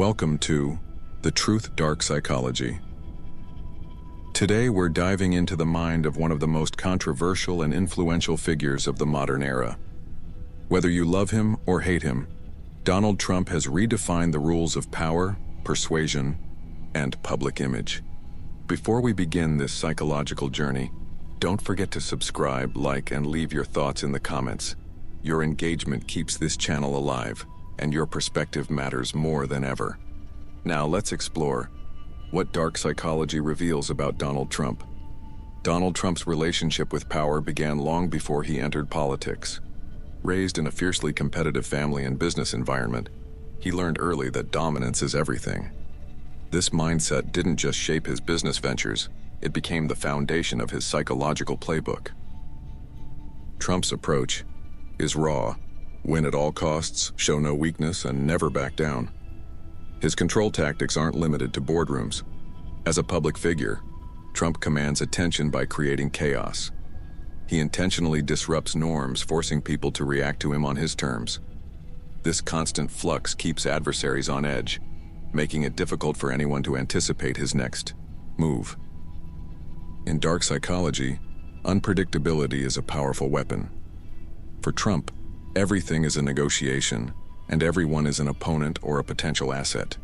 Welcome to The Truth Dark Psychology. Today we're diving into the mind of one of the most controversial and influential figures of the modern era. Whether you love him or hate him, Donald Trump has redefined the rules of power, persuasion, and public image. Before we begin this psychological journey, don't forget to subscribe, like, and leave your thoughts in the comments. Your engagement keeps this channel alive, and your perspective matters more than ever. Now let's explore what dark psychology reveals about Donald Trump. Donald Trump's relationship with power began long before he entered politics. Raised in a fiercely competitive family and business environment, he learned early that dominance is everything. This mindset didn't just shape his business ventures, it became the foundation of his psychological playbook. Trump's approach is raw: win at all costs, show no weakness, and never back down. His control tactics aren't limited to boardrooms. As a public figure, Trump commands attention by creating chaos. He intentionally disrupts norms, forcing people to react to him on his terms. This constant flux keeps adversaries on edge, making it difficult for anyone to anticipate his next move. In dark psychology, unpredictability is a powerful weapon. For Trump, everything is a negotiation, and everyone is an opponent or a potential asset.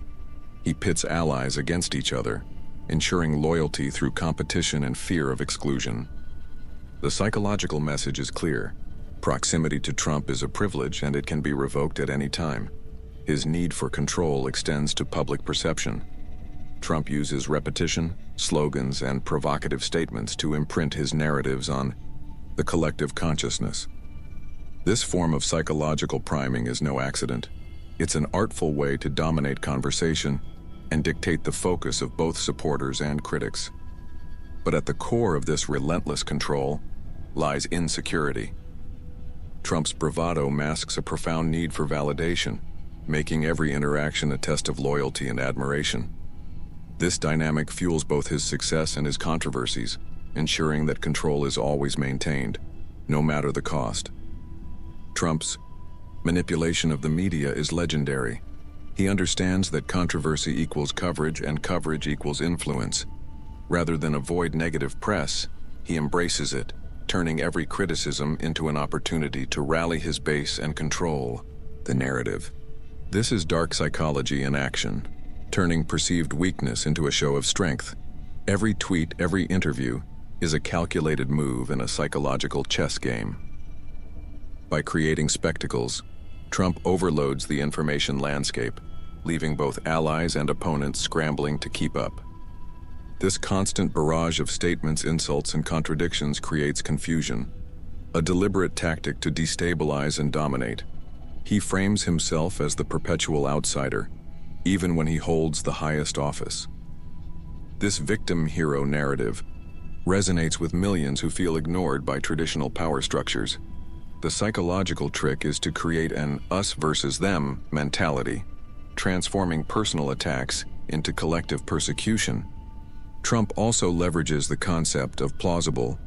He pits allies against each other, ensuring loyalty through competition and fear of exclusion. The psychological message is clear: proximity to Trump is a privilege, and it can be revoked at any time. His need for control extends to public perception. Trump uses repetition, slogans, and provocative statements to imprint his narratives on the collective consciousness. This form of psychological priming is no accident. It's an artful way to dominate conversation and dictate the focus of both supporters and critics. But at the core of this relentless control lies insecurity. Trump's bravado masks a profound need for validation, making every interaction a test of loyalty and admiration. This dynamic fuels both his success and his controversies, ensuring that control is always maintained, no matter the cost. Trump's manipulation of the media is legendary. He understands that controversy equals coverage and coverage equals influence. Rather than avoid negative press, he embraces it, turning every criticism into an opportunity to rally his base and control the narrative. This is dark psychology in action, turning perceived weakness into a show of strength. Every tweet, every interview is a calculated move in a psychological chess game. By creating spectacles, Trump overloads the information landscape, leaving both allies and opponents scrambling to keep up. This constant barrage of statements, insults, and contradictions creates confusion, a deliberate tactic to destabilize and dominate. He frames himself as the perpetual outsider, even when he holds the highest office. This victim-hero narrative resonates with millions who feel ignored by traditional power structures. The psychological trick is to create an us versus them mentality, transforming personal attacks into collective persecution. Trump also leverages the concept of plausible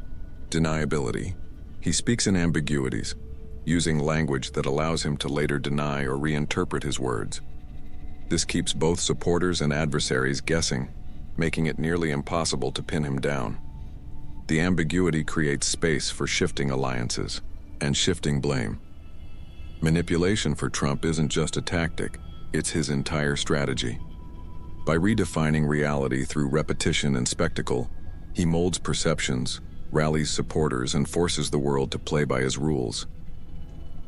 deniability. He speaks in ambiguities, using language that allows him to later deny or reinterpret his words. This keeps both supporters and adversaries guessing, making it nearly impossible to pin him down. The ambiguity creates space for shifting alliances and shifting blame. Manipulation for Trump isn't just a tactic, it's his entire strategy. By redefining reality through repetition and spectacle, he molds perceptions, rallies supporters, and forces the world to play by his rules.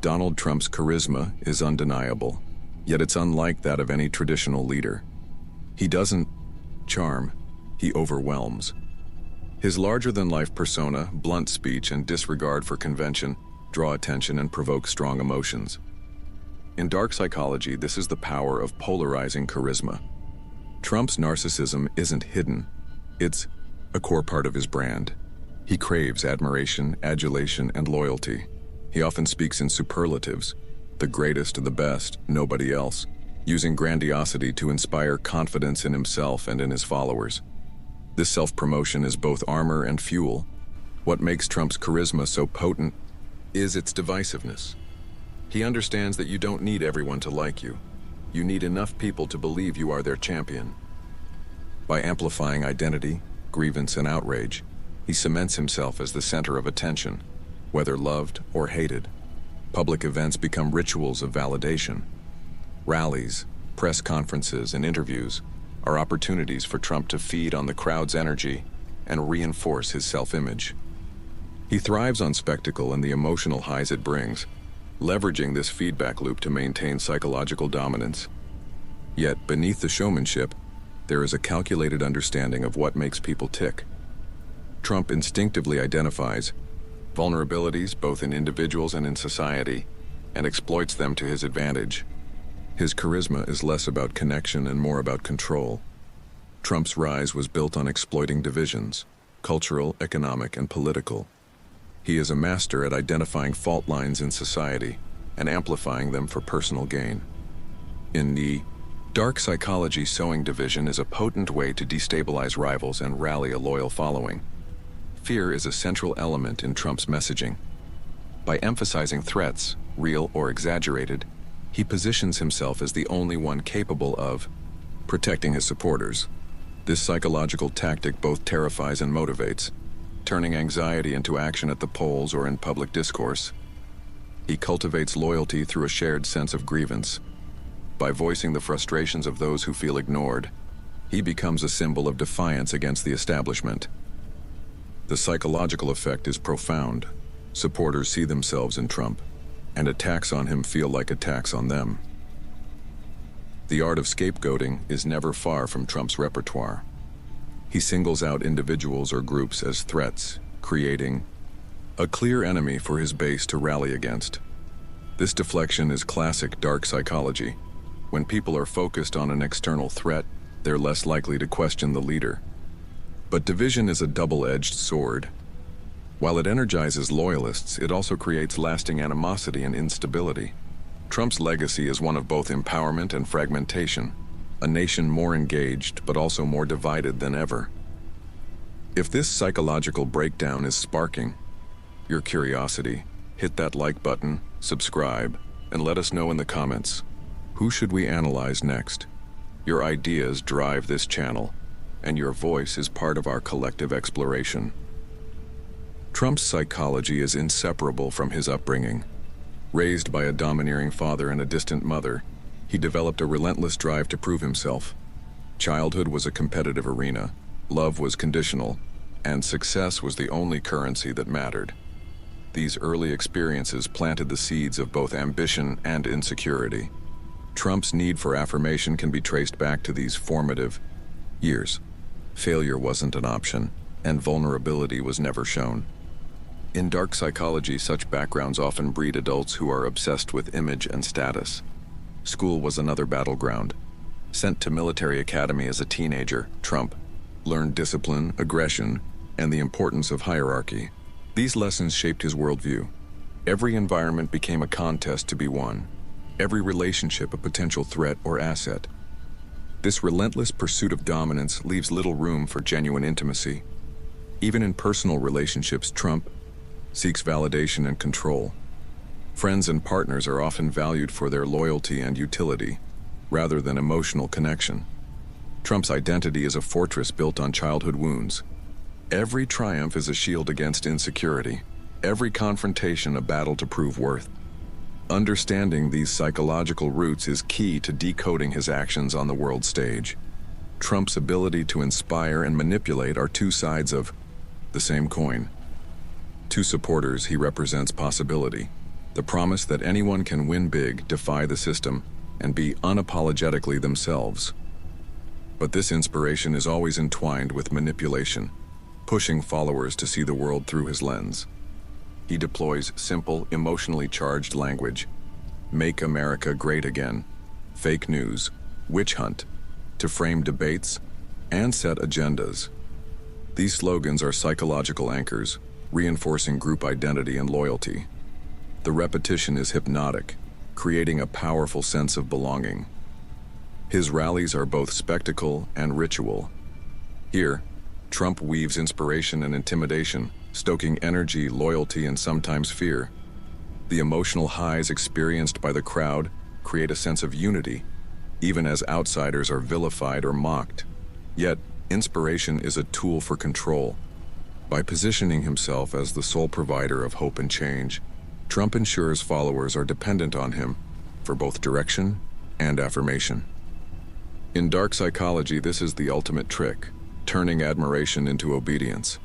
Donald Trump's charisma is undeniable, yet it's unlike that of any traditional leader. He doesn't charm, he overwhelms. His larger-than-life persona, blunt speech, and disregard for convention draw attention and provoke strong emotions. In dark psychology, this is the power of polarizing charisma. Trump's narcissism isn't hidden, it's a core part of his brand. He craves admiration, adulation, and loyalty. He often speaks in superlatives, the greatest, the best, nobody else, using grandiosity to inspire confidence in himself and in his followers. This self-promotion is both armor and fuel. What makes Trump's charisma so potent is its divisiveness. He understands that you don't need everyone to like you. You need enough people to believe you are their champion. By amplifying identity, grievance, and outrage, he cements himself as the center of attention, whether loved or hated. Public events become rituals of validation. Rallies, press conferences, and interviews are opportunities for Trump to feed on the crowd's energy and reinforce his self-image. He thrives on spectacle and the emotional highs it brings, leveraging this feedback loop to maintain psychological dominance. Yet, beneath the showmanship, there is a calculated understanding of what makes people tick. Trump instinctively identifies vulnerabilities both in individuals and in society, and exploits them to his advantage. His charisma is less about connection and more about control. Trump's rise was built on exploiting divisions, cultural, economic, and political. He is a master at identifying fault lines in society and amplifying them for personal gain. In the dark psychology, sowing division is a potent way to destabilize rivals and rally a loyal following. Fear is a central element in Trump's messaging. By emphasizing threats, real or exaggerated, he positions himself as the only one capable of protecting his supporters. This psychological tactic both terrifies and motivates, turning anxiety into action at the polls or in public discourse. He cultivates loyalty through a shared sense of grievance. By voicing the frustrations of those who feel ignored, he becomes a symbol of defiance against the establishment. The psychological effect is profound. Supporters see themselves in Trump, and attacks on him feel like attacks on them. The art of scapegoating is never far from Trump's repertoire. He singles out individuals or groups as threats, creating a clear enemy for his base to rally against. This deflection is classic dark psychology. When people are focused on an external threat, they're less likely to question the leader. But division is a double-edged sword. While it energizes loyalists, it also creates lasting animosity and instability. Trump's legacy is one of both empowerment and fragmentation, a nation more engaged but also more divided than ever. If this psychological breakdown is sparking your curiosity, hit that like button, subscribe, and let us know in the comments. Who should we analyze next? Your ideas drive this channel, and your voice is part of our collective exploration. Trump's psychology is inseparable from his upbringing. Raised by a domineering father and a distant mother, he developed a relentless drive to prove himself. Childhood was a competitive arena, love was conditional, and success was the only currency that mattered. These early experiences planted the seeds of both ambition and insecurity. Trump's need for affirmation can be traced back to these formative years. Failure wasn't an option, and vulnerability was never shown. In dark psychology, such backgrounds often breed adults who are obsessed with image and status. School was another battleground. Sent to military academy as a teenager, Trump learned discipline, aggression, and the importance of hierarchy. These lessons shaped his worldview. Every environment became a contest to be won. Every relationship a potential threat or asset. This relentless pursuit of dominance leaves little room for genuine intimacy. Even in personal relationships, Trump seeks validation and control. Friends and partners are often valued for their loyalty and utility, rather than emotional connection. Trump's identity is a fortress built on childhood wounds. Every triumph is a shield against insecurity. Every confrontation a battle to prove worth. Understanding these psychological roots is key to decoding his actions on the world stage. Trump's ability to inspire and manipulate are two sides of the same coin. To supporters, he represents possibility, the promise that anyone can win big, defy the system, and be unapologetically themselves. But this inspiration is always entwined with manipulation, pushing followers to see the world through his lens. He deploys simple, emotionally charged language, "Make America Great Again," fake news, witch hunt, to frame debates and set agendas. These slogans are psychological anchors, reinforcing group identity and loyalty. The repetition is hypnotic, creating a powerful sense of belonging. His rallies are both spectacle and ritual. Here, Trump weaves inspiration and intimidation, stoking energy, loyalty, and sometimes fear. The emotional highs experienced by the crowd create a sense of unity, even as outsiders are vilified or mocked. Yet, inspiration is a tool for control. By positioning himself as the sole provider of hope and change, Trump ensures followers are dependent on him for both direction and affirmation. In dark psychology, this is the ultimate trick, turning admiration into obedience.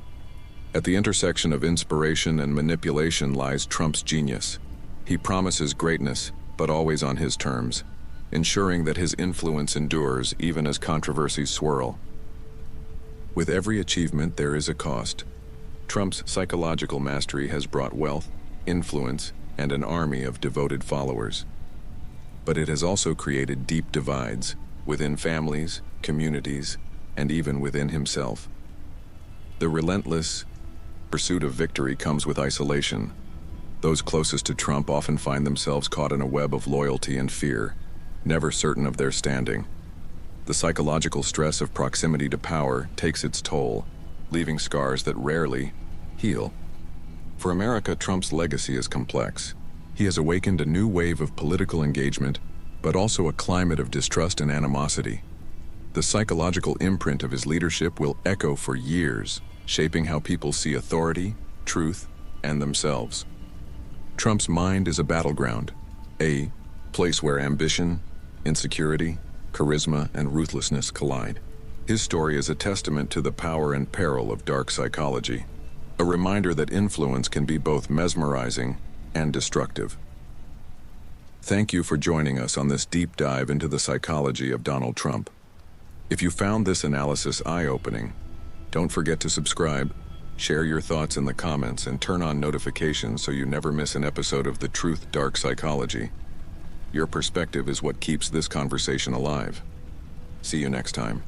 At the intersection of inspiration and manipulation lies Trump's genius. He promises greatness, but always on his terms, ensuring that his influence endures even as controversies swirl. With every achievement, there is a cost. Trump's psychological mastery has brought wealth, influence, and an army of devoted followers. But it has also created deep divides within families, communities, and even within himself. The relentless pursuit of victory comes with isolation. Those closest to Trump often find themselves caught in a web of loyalty and fear, never certain of their standing. The psychological stress of proximity to power takes its toll, leaving scars that rarely heal. For America, Trump's legacy is complex. He has awakened a new wave of political engagement, but also a climate of distrust and animosity. The psychological imprint of his leadership will echo for years, shaping how people see authority, truth, and themselves. Trump's mind is a battleground, a place where ambition, insecurity, charisma, and ruthlessness collide. His story is a testament to the power and peril of dark psychology, a reminder that influence can be both mesmerizing and destructive. Thank you for joining us on this deep dive into the psychology of Donald Trump. If you found this analysis eye-opening, don't forget to subscribe, share your thoughts in the comments, and turn on notifications so you never miss an episode of The Truth Dark Psychology. Your perspective is what keeps this conversation alive. See you next time.